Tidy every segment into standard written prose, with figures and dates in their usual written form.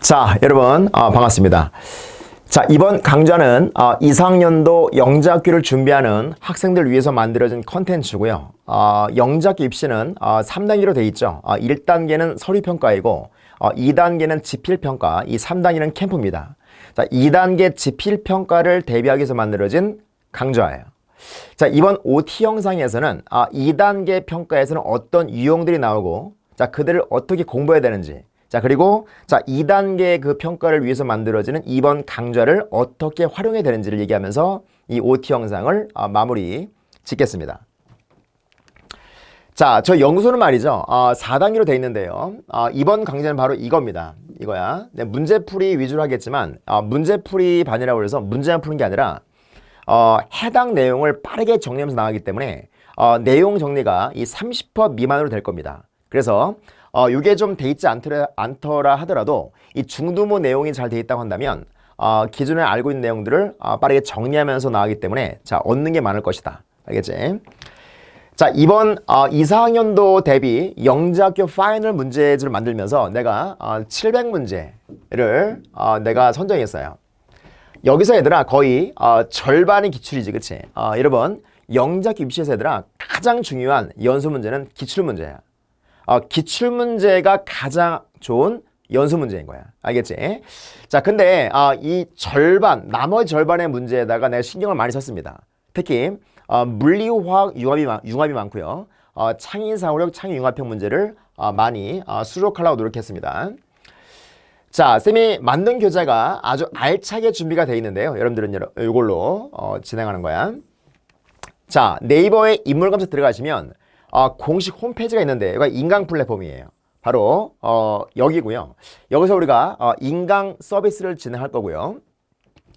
자, 여러분, 반갑습니다. 자, 이번 강좌는 2학년도 영재학교를 준비하는 학생들 위해서 만들어진 컨텐츠고요. 영재학교 입시는 3단계로 돼 있죠. 1단계는 서류평가이고 2단계는 지필평가, 이 3단계는 캠프입니다. 자, 2단계 지필평가를 대비하기 위해서 만들어진 강좌예요. 자, 이번 OT 영상에서는 2단계 평가에서는 어떤 유형들이 나오고, 자, 그들을 어떻게 공부해야 되는지, 자, 그리고 자, 2단계 그 평가를 위해서 만들어지는 이번 강좌를 어떻게 활용해야 되는지를 얘기하면서 이 OT 영상을 마무리 짓겠습니다. 자, 저 연구소는 말이죠. 4단계로 돼 있는데요. 이번 강좌는 바로 이겁니다. 이거야. 네, 문제풀이 위주로 하겠지만, 문제풀이 반이라고 해서 문제만 푸는 게 아니라, 해당 내용을 빠르게 정리하면서 나가기 때문에, 내용 정리가 이 30% 미만으로 될 겁니다. 그래서, 이게 좀 돼 있지 않더라 하더라도 이 중두모 내용이 잘 돼 있다고 한다면 기존에 알고 있는 내용들을 빠르게 정리하면서 나가기 때문에 자, 얻는 게 많을 것이다. 알겠지? 자, 이번 2, 4학년도 대비 영재학교 파이널 문제집을 만들면서 내가 700문제를 내가 선정했어요. 여기서 얘들아 거의 절반이 기출이지, 그치? 여러분, 영재학교 입시에서 얘들아 가장 중요한 연수 문제는 기출문제야. 기출문제가 가장 좋은 연수 문제인 거야. 알겠지? 자, 근데 이 절반, 나머지 절반의 문제에다가 내가 신경을 많이 썼습니다. 특히 물리화학 융합이 많고요. 창의사고력, 창의융합형 문제를 많이 수록하려고 노력했습니다. 자, 쌤이 만든 교재가 아주 알차게 준비가 되어 있는데요. 여러분들은 이걸로 진행하는 거야. 자, 네이버에 인물 검색 들어가시면 공식 홈페이지가 있는데 이거 인강 플랫폼이에요. 바로 여기고요. 여기서 우리가 인강 서비스를 진행할 거고요.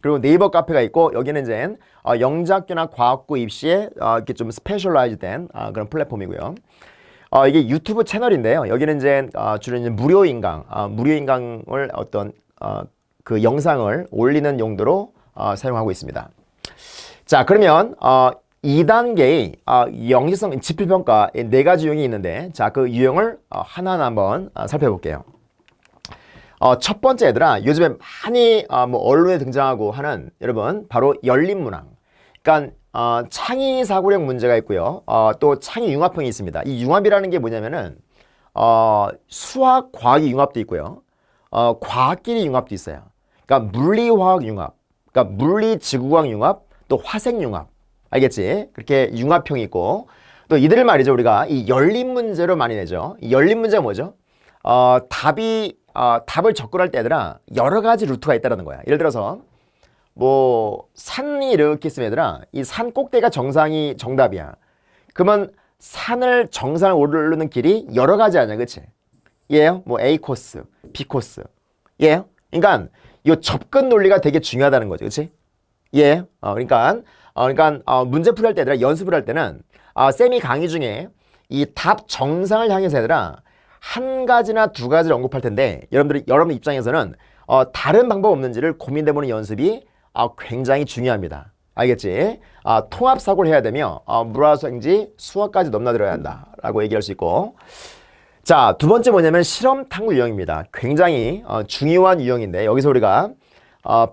그리고 네이버 카페가 있고 여기는 이제 영재학교나 과학고 입시에 이렇게 좀 스페셜라이즈된 그런 플랫폼이고요. 이게 유튜브 채널인데요. 여기는 이제 주로 이제 무료 인강을 어떤 그 영상을 올리는 용도로 사용하고 있습니다. 자, 그러면 2단계의 영재성 지필평가 4가지 유형이 있는데, 자, 그 유형을 하나하나 한번 살펴볼게요. 첫 번째 얘들아, 요즘에 많이 뭐 언론에 등장하고 하는 여러분 바로 열린문항. 그러니까 창의사고력 문제가 있고요. 또 창의융합형이 있습니다. 이 융합이라는 게 뭐냐면은 수학, 과학이 융합도 있고요. 과학끼리 융합도 있어요. 그러니까 물리화학 융합, 그러니까 물리지구과학 융합, 또 화생융합. 알겠지? 그렇게 융합형이 있고, 또 이들을 말이죠. 우리가 이 열린 문제로 많이 내죠. 이 열린 문제가 뭐죠? 답을 접근할 때 얘들아 여러 가지 루트가 있다는 거야. 예를 들어서 뭐 산이 이렇게 있으면 얘들아 이 산 꼭대기가 정상이 정답이야. 그러면 산을 정상을 오르는 길이 여러 가지 아니야, 그치? 이해요? 뭐 A 코스, B 코스. 이해요? 그러니까 이 접근 논리가 되게 중요하다는 거죠, 그치? 이해요? 그러니까 문제풀이 할 때 얘들아 연습을 할 때는 쌤이 강의 중에 이 답 정상을 향해서 얘들아 한 가지나 두 가지를 언급할 텐데 여러분 입장에서는 다른 방법 없는지를 고민해보는 연습이 굉장히 중요합니다. 알겠지? 통합사고를 해야 되며 물화수행지 수학까지 넘나들어야 한다라고 얘기할 수 있고, 자, 두 번째 뭐냐면 실험탐구 유형입니다. 굉장히 중요한 유형인데 여기서 우리가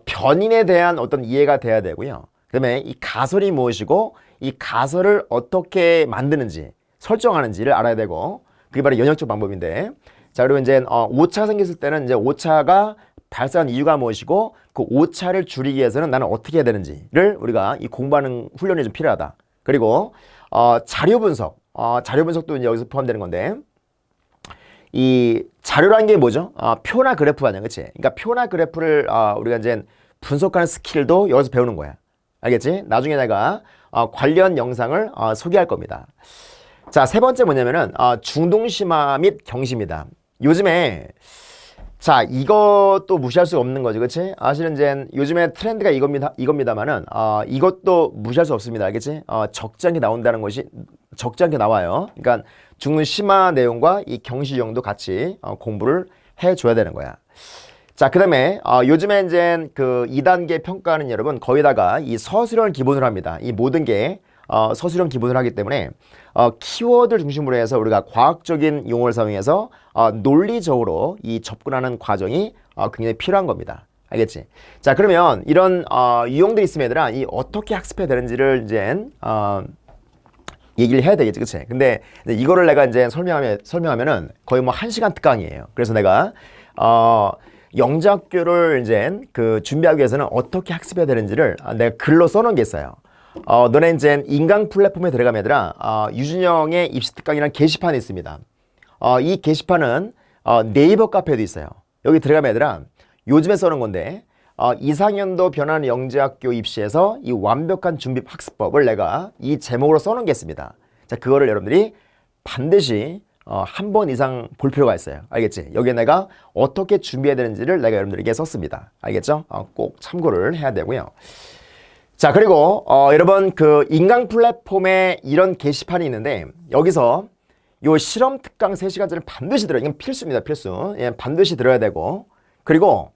변인에 대한 어떤 이해가 돼야 되고요. 그 다음에 이 가설이 무엇이고 이 가설을 어떻게 만드는지 설정하는지를 알아야 되고, 그게 바로 연역적 방법인데, 자, 그리고 이제 오차가 생겼을 때는 이제 오차가 발생한 이유가 무엇이고 그 오차를 줄이기 위해서는 나는 어떻게 해야 되는지를 우리가 이 공부하는 훈련이 좀 필요하다. 그리고 자료 분석도 이제 여기서 포함되는 건데, 이 자료라는 게 뭐죠? 표나 그래프 아니야, 그치? 그러니까 표나 그래프를 우리가 이제 분석하는 스킬도 여기서 배우는 거야. 알겠지? 나중에 내가 관련 영상을 소개할 겁니다. 자, 세 번째 뭐냐면은 중동심화 및 경시입니다. 요즘에 자, 이것도 무시할 수 없는 거죠, 그렇지? 사실은 이제 요즘에 트렌드가 이겁니다만은 이것도 무시할 수 없습니다. 알겠지? 적지 않게 나온다는 것이 적지 않게 나와요. 그러니까 중심화 내용과 이 경시 유형도 같이 공부를 해줘야 되는 거야. 자, 그 다음에 요즘에 이제 그 2단계 평가는 여러분 거의다가 이 서술형을 기본으로 합니다. 이 모든 게 서술형 기본을 하기 때문에 키워드를 중심으로 해서 우리가 과학적인 용어를 사용해서 논리적으로 이 접근하는 과정이 굉장히 필요한 겁니다. 알겠지? 자, 그러면 이런 유형들이 있으면 얘들아 이 어떻게 학습해야 되는지를 이제 얘기를 해야 되겠지, 그치? 근데 이거를 내가 이제 설명하면은 거의 뭐 1시간 특강이에요. 그래서 내가 영재학교를 이제 그 준비하기 위해서는 어떻게 학습해야 되는지를 내가 글로 써놓은 게 있어요. 너네 이제 인강 플랫폼에 들어가면 얘들아 유준영의 입시 특강이라는 게시판이 있습니다. 이 게시판은 네이버 카페에도 있어요. 여기 들어가면 얘들아 요즘에 써놓은 건데 2학년도 변하는 영재학교 입시에서 이 완벽한 준비 학습법을 내가 이 제목으로 써놓은 게 있습니다. 자, 그거를 여러분들이 반드시 한 번 이상 볼 필요가 있어요. 알겠지? 여기에 내가 어떻게 준비해야 되는지를 내가 여러분들에게 썼습니다. 알겠죠? 꼭 참고를 해야 되고요. 자, 그리고 여러분 그 인강 플랫폼에 이런 게시판이 있는데 여기서 요 실험 특강 3시간짜리 반드시 들어요. 이건 필수입니다. 필수. 예, 반드시 들어야 되고 그리고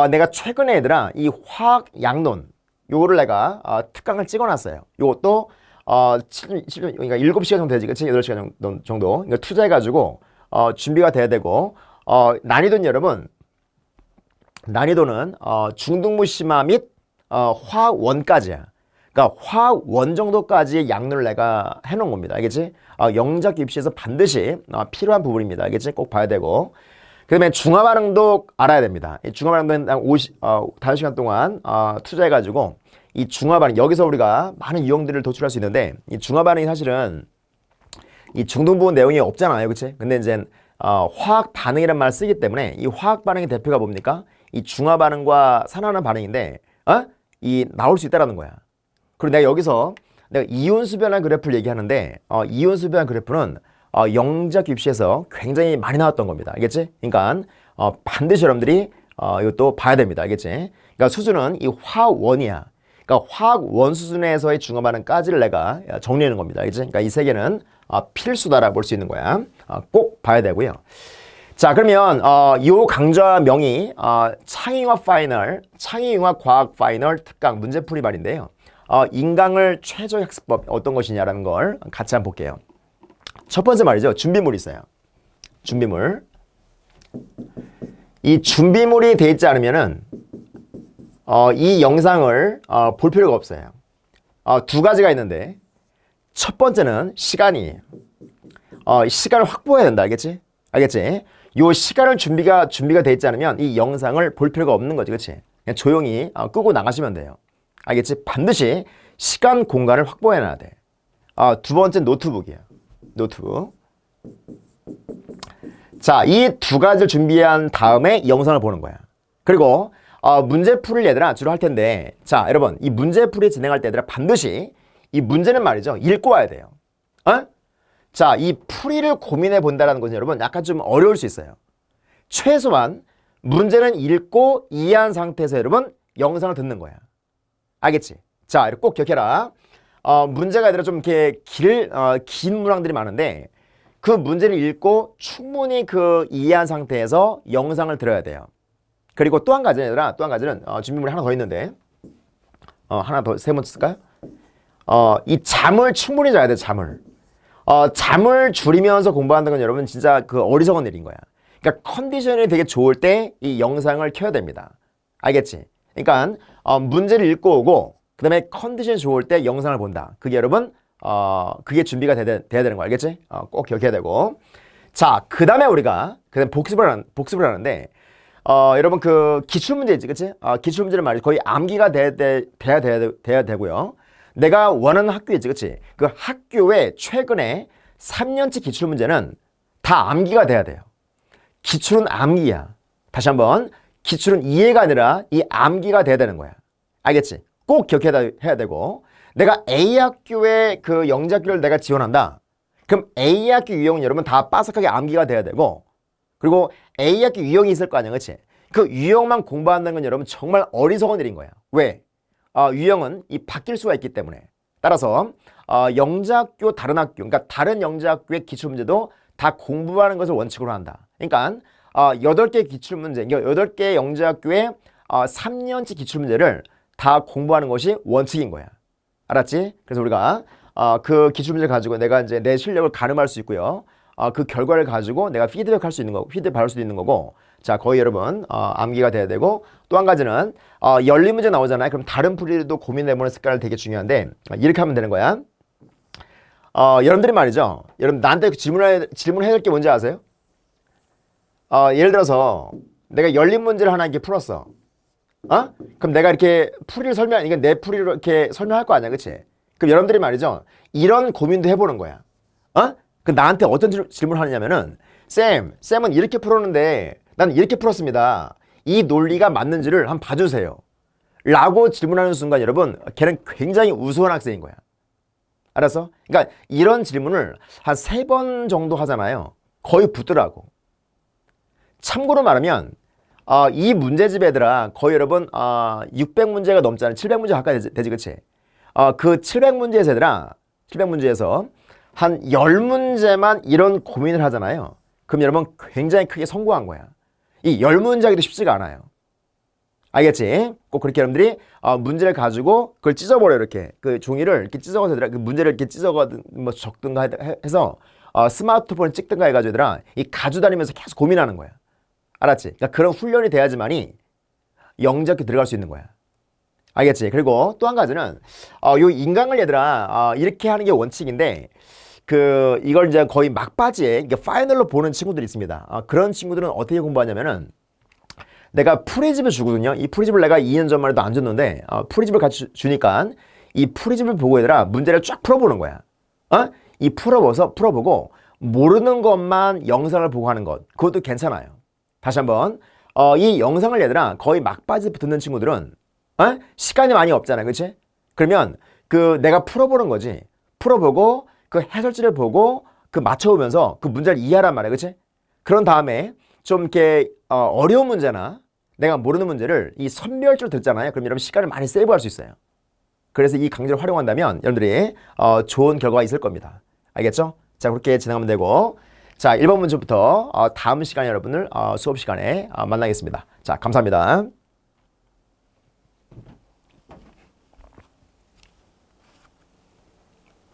내가 최근에 얘들아 이 화학 양론 요거를 내가 특강을 찍어놨어요. 요것도 그러니까 7시간 정도 되지, 그치? 8시간 정도 그러니까 투자해가지고 준비가 돼야 되고 난이도는 여러분 난이도는 중등부 심화 및 화학 원까지야. 그러니까 화학 원 정도까지의 양론을 내가 해놓은 겁니다. 알겠지? 영재학교 입시에서 반드시 필요한 부분입니다. 알겠지? 꼭 봐야 되고 그 다음에 중화 반응도 알아야 됩니다. 이 중화 반응도 한 5시간 동안 투자해가지고 이 중화 반응 여기서 우리가 많은 유형들을 도출할 수 있는데 이 중화 반응이 사실은 이 중등부 내용이 없잖아요, 그치? 근데 이제 화학 반응이란 말을 쓰기 때문에 이 화학 반응의 대표가 뭡니까? 이 중화 반응과 산화하는 반응인데 이 나올 수 있다라는 거야. 그리고 내가 여기서 내가 이온수 변화 그래프를 얘기하는데 이온수 변화 그래프는 영재학교 입시에서 굉장히 많이 나왔던 겁니다. 알겠지? 그러니까 반드시 여러분들이 이것도 봐야 됩니다. 알겠지? 그러니까 수준은 이 화원이야. 그러니까 화학원 수준에서의 중화 반응까지를 내가 정리하는 겁니다. 알겠지? 그러니까 이 세 개는 필수다라 볼 수 있는 거야. 꼭 봐야 되고요. 자, 그러면 요 강좌명이 창의융합 파이널, 창의융합 과학 파이널 특강 문제풀이 말인데요. 인강을 최저 학습법 어떤 것이냐라는 걸 같이 한번 볼게요. 첫 번째 말이죠. 준비물이 있어요. 준비물. 이 준비물이 돼 있지 않으면은 이 영상을 볼 필요가 없어요. 두 가지가 있는데 첫 번째는 시간이에요. 시간을 확보해야 된다. 알겠지? 알겠지? 요 시간을 준비가 돼 있지 않으면 이 영상을 볼 필요가 없는 거지. 그치? 그냥 조용히 끄고 나가시면 돼요. 알겠지? 반드시 시간 공간을 확보해 놔야 돼. 두 번째 노트북이에요. 노트북. 자, 이 두 가지를 준비한 다음에 영상을 보는 거야. 그리고 문제풀이를 얘들아 주로 할 텐데 자, 여러분 이 문제풀이 진행할 때 얘들아 반드시 이 문제는 말이죠. 읽고 와야 돼요. 자, 이 풀이를 고민해 본다라는 것은 여러분 약간 좀 어려울 수 있어요. 최소한 문제는 읽고 이해한 상태에서 여러분 영상을 듣는 거야. 알겠지? 자, 이렇게 꼭 기억해라. 문제가 얘들아 좀 이렇게 긴 문항들이 많은데 그 문제를 읽고 충분히 그 이해한 상태에서 영상을 들어야 돼요. 그리고 또 한 가지 얘들아, 또 한 가지는 준비물이 하나 더 있는데 하나 더 세 번째 쓸까요? 이 잠을 충분히 자야 돼. 잠을 줄이면서 공부하는 건 여러분 진짜 그 어리석은 일인 거야. 그러니까 컨디션이 되게 좋을 때 이 영상을 켜야 됩니다. 알겠지? 그러니까 문제를 읽고 오고 그 다음에 컨디션이 좋을 때 영상을 본다. 그게 여러분 그게 준비가 돼야 되는 거 알겠지? 꼭 기억해야 되고 자, 그 다음에 우리가 그다음 복습을 하는데 여러분 그 기출문제 있지, 그치? 기출문제는 말이죠. 거의 암기가 돼야 되고요. 내가 원하는 학교 있지, 그치? 그 학교에 최근에 3년치 기출문제는 다 암기가 돼야 돼요. 기출은 암기야. 다시 한번 기출은 이해가 아니라 이 암기가 돼야 되는 거야. 알겠지? 꼭 기억해야 되고 내가 A학교에 그 영재학교를 내가 지원한다. 그럼 A학교 유형은 여러분 다 빠삭하게 암기가 돼야 되고 그리고 A학교 유형이 있을 거 아니야, 그치? 그 유형만 공부한다는 건 여러분 정말 어리석은 일인 거야. 왜? 유형은 바뀔 수가 있기 때문에. 따라서 영재학교 다른 학교, 그러니까 다른 영재학교의 기출문제도 다 공부하는 것을 원칙으로 한다. 그러니까 8개 기출문제, 8개 영재학교의 3년치 기출문제를 다 공부하는 것이 원칙인 거야. 알았지? 그래서 우리가 그 기출문제를 가지고 내가 이제 내 실력을 가늠할 수 있고요. 그 결과를 가지고 내가 피드백할 수 있는 거고, 피드백 받을 수도 있는 거고. 자, 거의 여러분 암기가 돼야 되고, 또 한 가지는 열린 문제 나오잖아요. 그럼 다른 풀이도 고민해보는 습관을 되게 중요한데, 이렇게 하면 되는 거야. 여러분들이 말이죠. 여러분 나한테 질문해야 될 게 뭔지 아세요? 예를 들어서 내가 열린 문제를 하나 이렇게 풀었어. 그럼 내가 이렇게 풀이를 이게 내 풀이로 이렇게 설명할 거 아니야, 그치? 그럼 여러분들이 말이죠. 이런 고민도 해보는 거야. 그 나한테 어떤 질문을 하느냐면은, 쌤은 이렇게 풀었는데 나는 이렇게 풀었습니다. 이 논리가 맞는지를 한번 봐주세요. 라고 질문하는 순간 여러분, 걔는 굉장히 우수한 학생인 거야. 알았어? 그러니까 이런 질문을 한 3번 정도 하잖아요. 거의 붙더라고. 참고로 말하면 이 문제집 애들아 거의 여러분 600문제가 넘잖아요. 700문제 가까이 되지, 그치? 그 700문제에서 얘들아 700문제에서 한 10문제만 이런 고민을 하잖아요. 그럼 여러분 굉장히 크게 성공한 거야. 이 10문제 하기도 쉽지가 않아요. 알겠지? 꼭 그렇게 여러분들이 문제를 가지고 그걸 찢어버려. 이렇게 그 종이를 이렇게 찢어가서 얘들아 그 문제를 이렇게 찢어가든 뭐 적든가 해서 스마트폰을 찍든가 해가지고 얘들아 이 가져다니면서 계속 고민하는 거야. 알았지? 그러니까 그런 훈련이 돼야지만이 영재학교 들어갈 수 있는 거야. 알겠지? 그리고 또 한 가지는 요 인강을 얘들아 이렇게 하는 게 원칙인데 이걸 이제 거의 막바지에 파이널로 보는 친구들이 있습니다. 그런 친구들은 어떻게 공부하냐면은 내가 풀이집을 주거든요. 이 풀이집을 내가 2년 전만 해도 안 줬는데 풀이집을 같이 주니까 이 풀이집을 보고 얘들아 문제를 쫙 풀어보는 거야. 이 풀어보고 모르는 것만 영상을 보고 하는 것, 그것도 괜찮아요. 다시 한번 이 영상을 얘들아 거의 막바지 듣는 친구들은 시간이 많이 없잖아, 그치? 그러면 내가 풀어보는 거지. 풀어보고 그 해설지를 보고 맞춰보면서 그 문제를 이해하란 말이야, 그치? 그런 다음에 좀 이렇게 어려운 문제나 내가 모르는 문제를 이 선별적으로 듣잖아요. 그럼 여러분 시간을 많이 세이브할 수 있어요. 그래서 이 강좌를 활용한다면 여러분들이 좋은 결과가 있을 겁니다. 알겠죠? 자, 그렇게 진행하면 되고, 자, 1번 문제부터 다음 시간에 여러분을 수업 시간에 만나겠습니다. 자, 감사합니다.